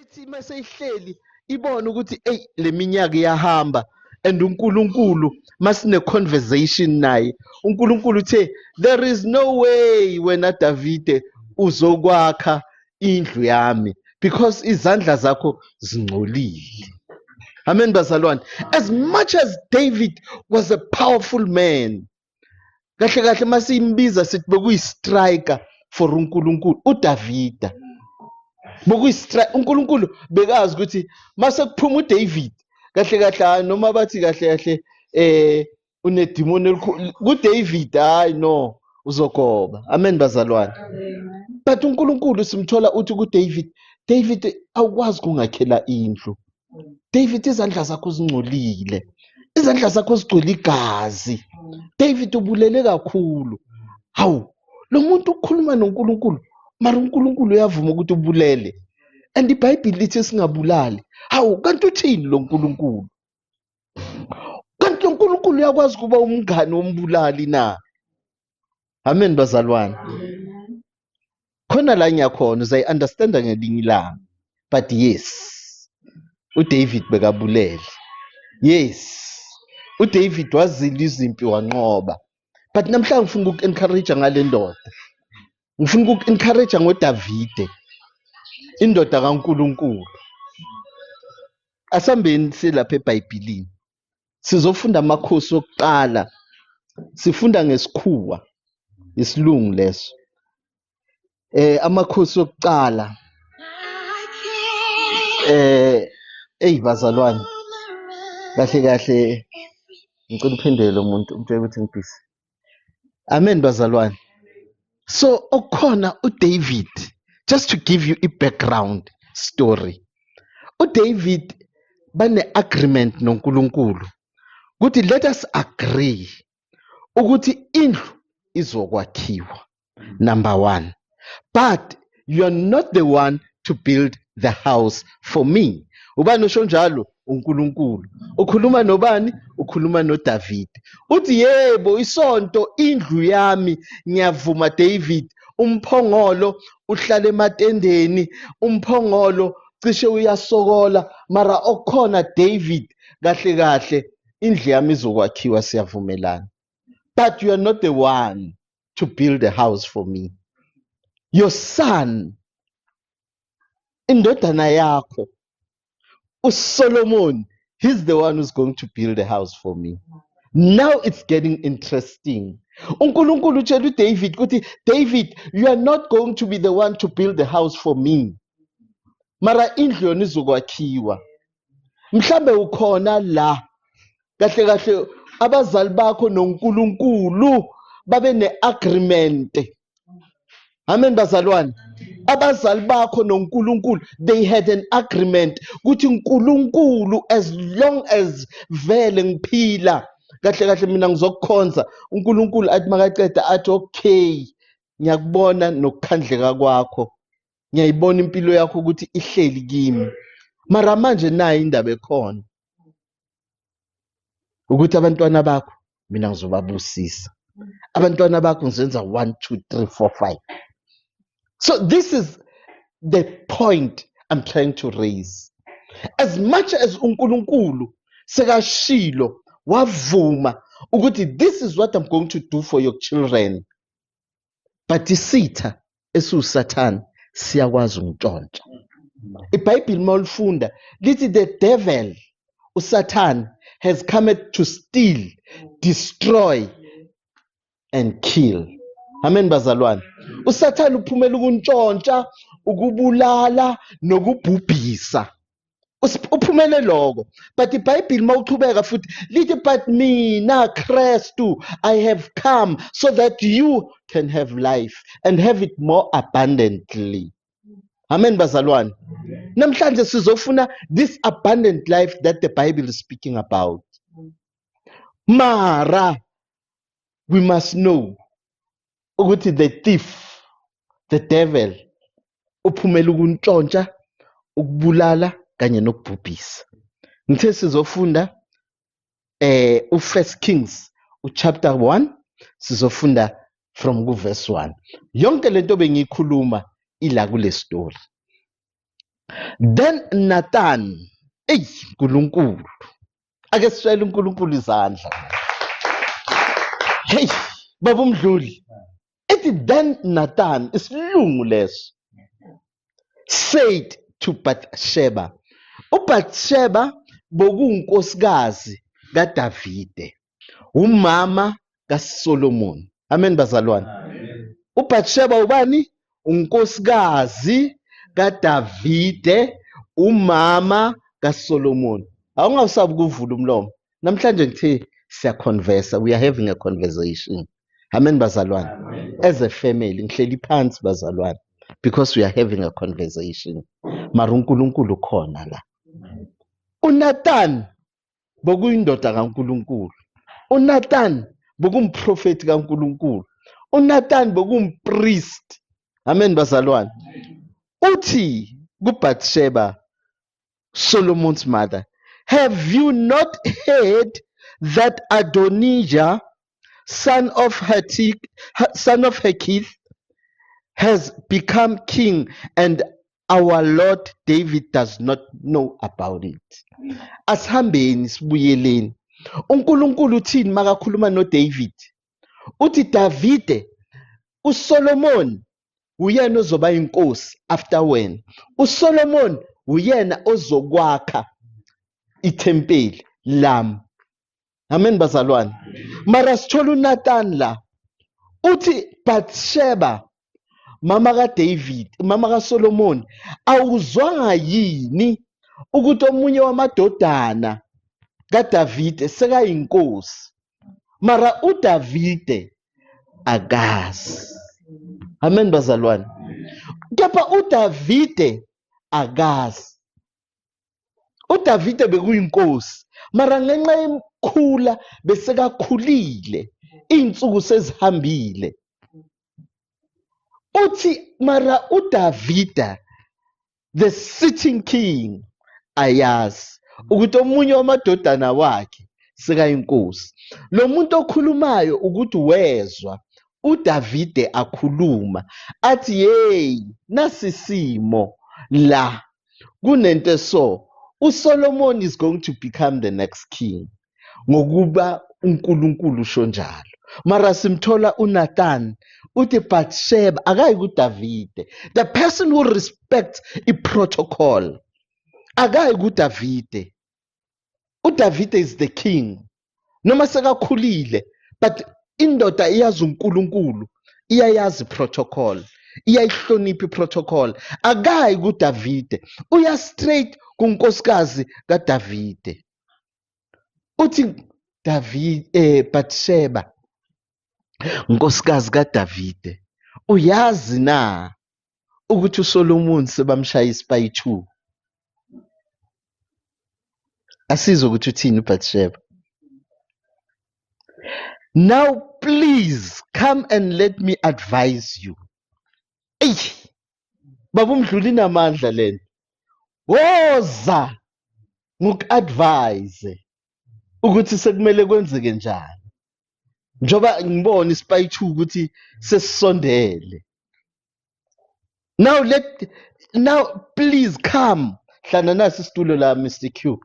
ethi maseyihleli ibona ukuthi le minyaka iyahamba and uNkulunkulu masine conversation naye uNkulunkulu uthe there is no way wena Davide uzokwakha indlu yami because izandla zakho zingcolile. Amen bazalwane. As much as David was a powerful man, kahle kahle masiyimbiza sithi bekuyi-striker for uNkulunkulu uDavida. uNkulunkulu bekazi ukuthi mase kuphuma uDavid kahle kahle noma bathi kahle kahle unedimoni elikhulu kuDavid, hayi no uzogoba. Amen bazalwane. But uNkulunkulu simthola uthi kuDavid, David awukwazi kungakhela indlu. David izandla zakho zingcolile, izandla zakho zigcwele igazi. David ubulele kakhulu. Hawu, lo muntu ukhuluma noNkulunkulu mara uNkulunkulu uyavuma ukuthi ubulele, and iBhayibheli lithi singabulali. Hawu, kanti uthini lo nkulunkulu? Kanti lo nkulunkulu uyakwazi kuba umngani wombulali na? Amen bazalwane. Khona la ngiyakhona uzayi-understanda ngelinye ilanga. But yes, uDavid bekabulele. Yes, uDavid wazila izimpi wanqoba. But namhlanje ngifuna uku-encourage ngale ndoda. Ngifuna uku-encourage ngoDavide, indoda kaNkulunkulu. Asambeni silapha eBhayibhelini. Sizofunda amakhosi okuqala. Sifunda ngesikhuwa, isilungu leso. Amakhosi okuqala. Bazalwane. Kahle kahle ngicela uphendule lo muntu umtshela ukuthi ngibhisi. Amen bazalwane. So okukhona uDavid, just to give you a background story. uDavid bane-agreement noNkulunkulu ukuthi let us agree ukuthi indlu izokwakhiwa. Number 1. But you are not the one to build the house for me. Ubani usho njalo? uNkulunkulu. Ukhuluma nobani? Ukhuluma noDavid. Uthi yebo isonto indlu yami ngiyavuma David. Umphongolo uhlala ematendeni, umphongolo cishe uyasokola, mara okukhona David kahle kahle indlu yami izokwakhiwa siyavumelana. But you are not the one to build a house for me. Your son, indodana yakho, uSolomon, he's the one who's going to build a house for me. Now it's getting interesting. uNkulunkulu utshela uDavid ukuthi David, you are not going to be the one to build the house for me. Mara indlu yona izokwakhiwa. Mhlambe ukhona la kahle kahle abazali bakho noNkulunkulu babe ne-agreement. Amen bazalwane. Abazali bakho noNkulunkulu, they had an agreement ukuthi uNkulunkulu as long as vele ngiphila kahle kahle mina ngizokukhonza. uNkulunkulu athi makaceda athi okay, ngiyakubona nokukhandleka kwakho, ngiyayibona impilo yakho ukuthi ihleli kimi, mara manje nayo indaba ekhona ukuthi abantwana bakho mina ngizobabusisa. Abantwana bakho ngizenza 1 2 3 4 5. So this is the point I'm trying to raise. As much as uNkulunkulu sekashilo wavuma ukuthi this is what I'm going to do for your children, but isitha esiuSathane siyakwazi ukuntshontsha. iBhayibheli mawulifunda lithi the devil, uSathane, has come to steal, destroy and kill. Amen bazalwane. uSathane uphumela ukuntshontsha, ukubulala nokubhubhisa. Uphumele lokho. But iBhayibheli mawuchubeka futhi lithi but mina Kristu I have come so that you can have life and have it more abundantly. Amen bazalwane. Namhlanje sizofuna this abundant life that the Bible is speaking about. Mara we must know ukuthi the thief, the devil, uphumela ukuntshontsha, ukubulala kanye nokubhubhisa. Ngithe sizofunda u1 Kings chapter 1, sizofunda from verse 1. Yonke lento bengiyikhuluma ila kule story. Then Nathan, uNkulunkulu. Ake sishayele uNkulunkulu izandla. Hey, baba uMdluli. Then Nathan, isilungu leso, said to Bathsheba. uBathsheba bokuyinkosikazi kaDavide, umama kaSolomon. Amen bazalwane. uBathsheba ubani? Unkosikazi kaDavide, umama kaSolomon. Awungasabi ukuvula umlomo. Namhlanje ngithe siyaconversa, we are having a conversation. Amen bazalwane. As a family ngihleli phansi bazalwane because we are having a conversation. Mara uNkulunkulu khona la. uNathan bokuyindoda kaNkulunkulu. uNathan bokumprofeti kaNkulunkulu. uNathan bokumpriest. Amen bazalwane. Uthi kuBathsheba, Solomon's mother, have you not heard that Adonijah, son of Haggith, has become king and our Lord David does not know about it? Asihambeni sibuyeleni. uNkulunkulu uthini makakhuluma noDavid? Uthi Davide, uSolomon uyena ozoba inkosi after wena. uSolomon uyena ozokwakha ithempeli lami. Amen bazalwane. Mara sithola uNathan la. Uthi Bathsheba, mama kaDavid, mama kaSolomon, awuzwanga yini ukuthi omunye wamadodana kaDavide sekayinkosi? Mara uDavide akazi. Amen bazalwane. Kepha uDavide akazi. uDavide bekuyinkosi, mara ngenxa yemkhula besekakhulile, iy'nsuku sezihambile. Uthi mara uDavida, the sitting king, ayazi ukuthi omunye wamadodana wakhe sekayinkosi. Lo muntu okhulumayo ukuthi wezwa uDavide akhuluma athi hey, nasisimo la kunento so uSolomon is going to become the next king ngokuba uNkulunkulu usho njalo. Mara simthola uNathan uthi Bathsheba akayi kuDavide, the person who respects i-protocol, akayi kuDavide. uDavide is the king noma sekakhulile, but indoda iyazi uNkulunkulu, iyayazi protocol, iyayihlonipha iprotocol. Akayi kuDavide, uya straight kunkosikazi kaDavide. Uthi Bathsheba, nkosikazi kaDavide, uyazi na ukuthi uSolomon sebamshaya isipayi 2? Asizwe ukuthi uthini uBathsheba. Now please come and let me advise you. Baba uMdluli namandla lena. Woza nguk-advise ukuthi sekumele kwenzeke njani. Njoba ngibona isipayi 2 ukuthi sesisondele. Now please come. Hlana nasi isitulo la Mr. Q.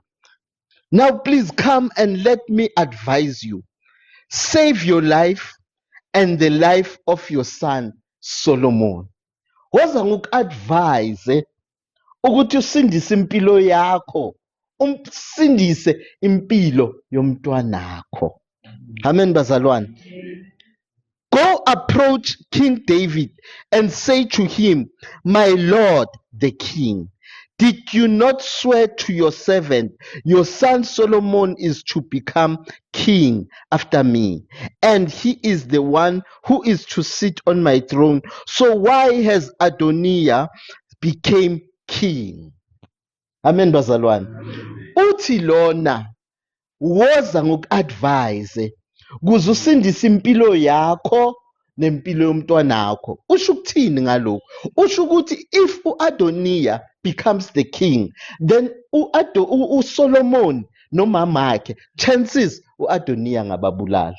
Now please come and let me advise you. Save your life and the life of your son Solomon. Woza nguk-advise ukuthi usindise impilo yakho, umsindise impilo yomntwanakho. Amen bazalwane. Go approach King David and say to him, my lord the king, did you not swear to your servant, your son Solomon is to become king after me, and he is the one who is to sit on my throne? So why has Adoniah became king? Amen bazalwane. Uthi lona woza ngoku-advise kuze usindise impilo yakho nempilo yomntwanakho. Usho ukuthini ngalokho? Usho ukuthi if u-Adoniah becomes the king, then uSolomon nomamakhe, chances u-Adoniah ngababulala.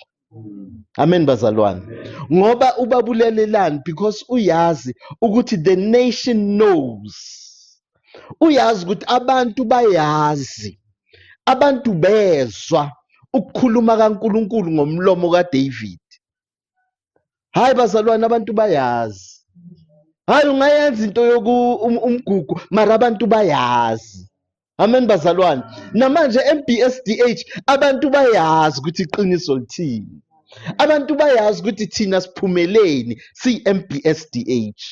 Amen bazalwane. Ngoba ubabulelelani? Because uyazi ukuthi the nation knows uyazi ukuthi abantu bayazi, abantu bezwa ukukhuluma kaNkulunkulu ngomlomo kaDavid. Hayi bazalwane, abantu bayazi. Hayi ungayenza into umgugu mara abantu bayazi. Amen bazalwane. Namanje MBSDH abantu bayazi ukuthi iqiniso lithini. Abantu bayazi ukuthi thina siphumeleni si-MBSDH.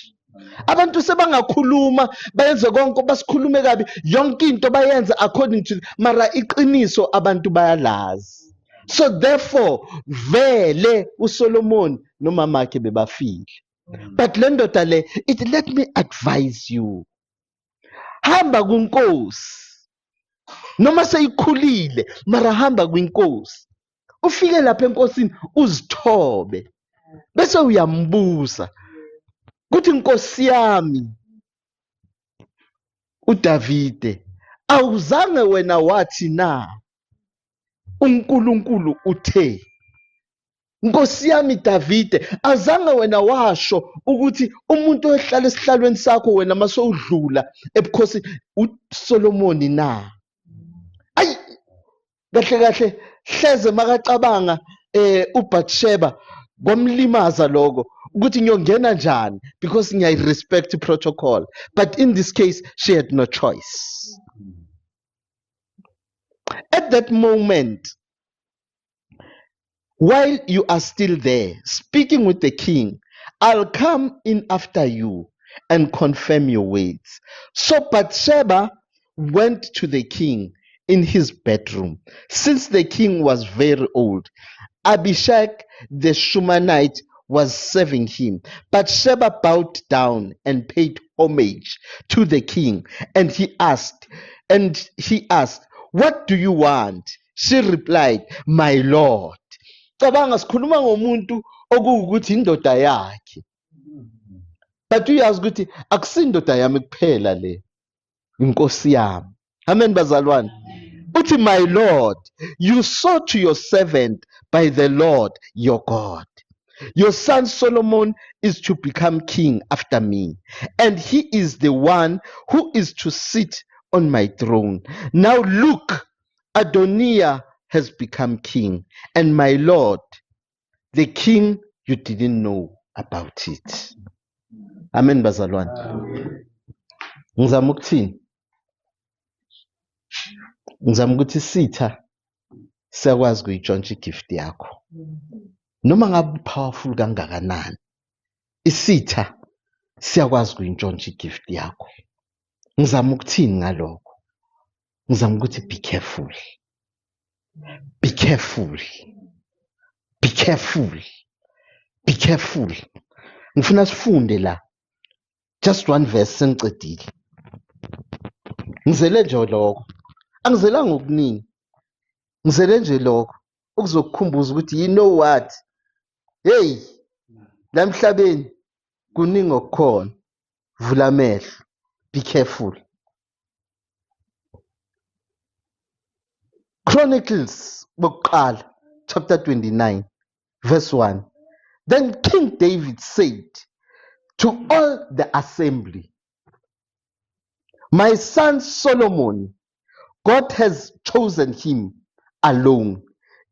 Abantu sebangakhuluma bayenze konke basikhulume kabi, yonke into bayenza according to mara iqiniso abantu bayalazi. So therefore vele uSolomon nomama wakhe bebafile. But le ndoda le it, let me advise you, hamba kuNkosi noma seyikhulile mara hamba kwinkosi, ufike lapha enkosini uzithobe bese uyambuza kuthi Nkosi yami uDavide, awuzange wena wathi na uNkulunkulu uthe? Nkosi yami Davide, azange wena washo ukuthi umuntu ohlala esihlalweni sakho wena masowudlula ebukhosini uSolomoni na? Ayi kahle kahle hleze makacabanga uBathsheba kwamlimaza lokho ukuthi ngiyongena njani because ngiyayi-respect protocol, but in this case she had no choice. At that moment, while you are still there speaking with the king, I'll come in after you and confirm your words. So Bathsheba went to the king in his bedroom. Since the king was very old, Abishag the Shumanite was serving him. Bathsheba bowed down and paid homage to the king, and he asked, "What do you want?" She replied, "My lord." Cabanga sikhuluma ngomuntu okuwukuthi indoda yakhe, but uyazi ukuthi akusindoda yami kuphela le, inkosi yami. Amen bazalwane. Uthi, "My lord, you saw to your servant by the Lord your God. Your son Solomon is to become king after me, and he is the one who is to sit on my throne. Now look, Adoniah has become king, and my lord, the king, you didn't know about it." Amen bazalwane. Ngizama ukuthini? Ngizama ukuthi sitha siyakwazi ukuyitshontsha igift yakho. Noma ngabe powerful kangakanani, isitha siyakwazi ukuyintshontsha igift yakho. Ngizama ukuthini ngalokho? Ngizama ukuthi be careful. Be careful. Be careful. Be careful. Ngifuna sifunde la. Just one verse sengicedile. Ngizele nje lokho. Angizelanga okuningi. Ngizele nje lokho ukuzokukhumbuza ukuthi you know what? Hey, la emhlabeni kuningi okukhona. Vula amehlo. Be careful. Chronicles bokuqala chapter 29 verse 1. Then King David said to all the assembly, "My son Solomon, God has chosen him alone,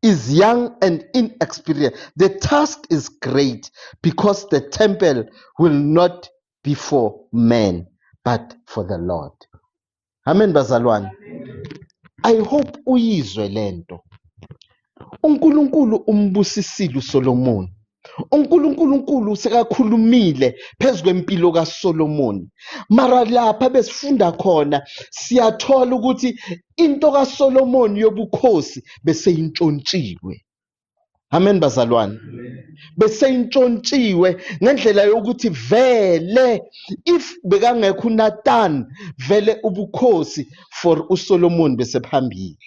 is young and inexperienced. The task is great because the temple will not be for men, but for the Lord." Amen bazalwane. I hope uyizwe lento. uNkulunkulu umbusisile uSolomon. uNkulunkulu sekakhulumile phezu kwempilo kaSolomon. Mara lapha besifunda khona siyathola ukuthi into kaSolomon yobukhosi beseyintshontshiwe. Amen bazalwane. Beseyintshontshiwe ngendlela yokuthi vele if bekangekho uNathan vele ubukhosi for uSolomon besephambili.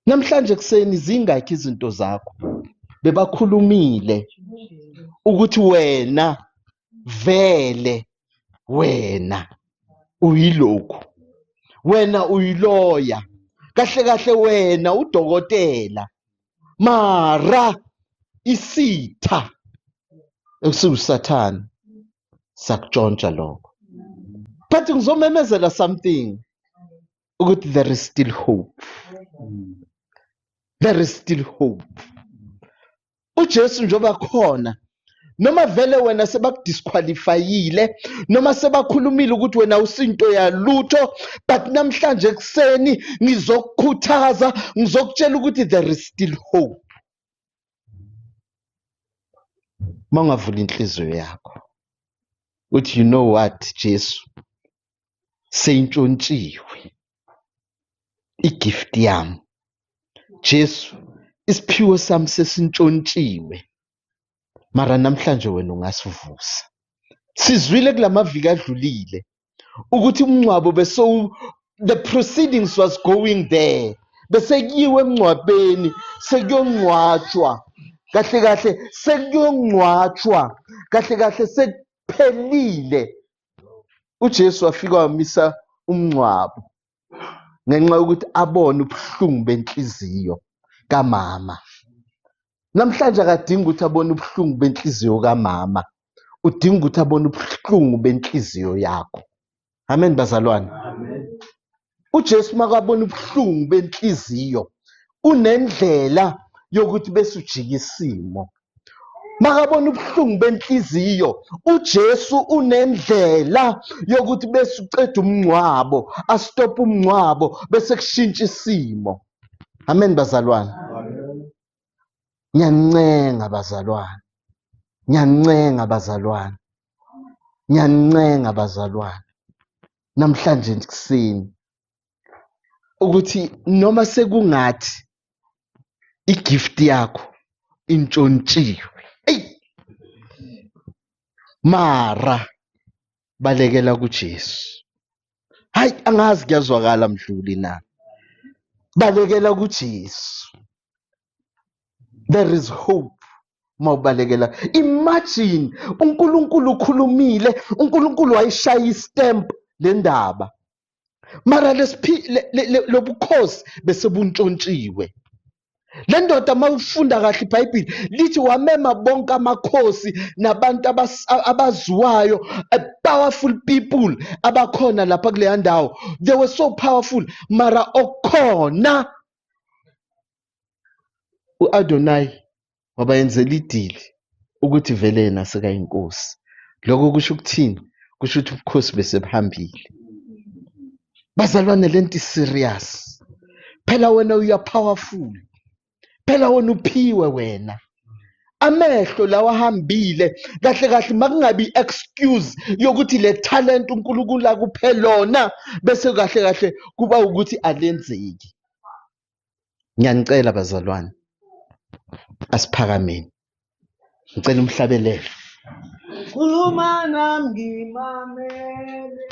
Namhlanje kuseni zingakho izinto zakho bebakhulumile ukuthi wena vele wena uyilokhu, wena uyiloya, kahle kahle wena udokotela, mara isitha esiwusathane sakutshontsha lokho. but ngizomemezela something ukuthi there is still hope. There is still hope. uJesu njoba khona noma vele wena sebakudisqualifyile noma sebakhulumile ukuthi wena usinto yalutho, but namhlanje ekseni ngizokukhuthaza ngizokutshela ukuthi there is still hope. Mangavula inhliziyo yakho uthi you know what, Jesu seyintshontshiwe igift yami, Jesu isiphiwo sami sesintshontshiwe, mara namhlanje wena ungasivusa. Sizwile kulamaviki adlulile ukuthi umncwabo the proceedings was going there, bese kuyiwe emncwabeni sekuyongcwatshwa kahle kahle, sekuyongcwatshwa kahle kahle, sekuphelile. uJesu wafika wamisa umncwabo ngenxa yokuthi abone ubuhlungu benhliziyo kamama. Namhlanje akadingi ukuthi abone ubuhlungu benhliziyo kamama, udinga ukuthi abone ubuhlungu benhliziyo yakho. Amen bazalwane. uJesu makabona ubuhlungu benhliziyo unendlela yokuthi bese ujika isimo. Makabona ubuhlungu benhliziyo uJesu unendlela yokuthi bese uceda umncwabo, astop umncwabo bese kushintsha isimo. Amen bazalwane. Ngiyancenga bazalwane, ngiyancenga bazalwane, ngiyancenga bazalwane namhlanje ekuseni ukuthi noma sekungathi igift yakho intshontshiwe, mara balekela kuJesu. Hayi, angazi kuyazwakala mdluli na, balekela kuJesu. There is hope mawubalekela. Imagine uNkulunkulu ukhulumile, uNkulunkulu wayishaya istamp le ndaba, mara lobukhosi bese buntshontshiwe. Le ndoda mawufunda kahle iBhayibheli lithi wamema bonke amakhosi nabantu abaziwayo, powerful people abakhona lapha kuleya ndawo. They were so powerful, mara okhona u-Adonai wabayenzela idili ukuthi vele yena sekayinkosi. Lokho kusho ukuthini? Kusho ukuthi ubukhosi bese buhambile. Bazalwane, lento serious. Phela wena uya powerful, phela wena uphiwe wena. Amehlo lawa ahambile kahle kahle, makungabi excuse yokuthi le talent uNkulunkulu akuphe lona bese kahle kahle kuba ukuthi alenzeki. Ngiyanicela bazalwane, asiphakameni, ngicela umhlabelelo. Khuluma nami ngimamele.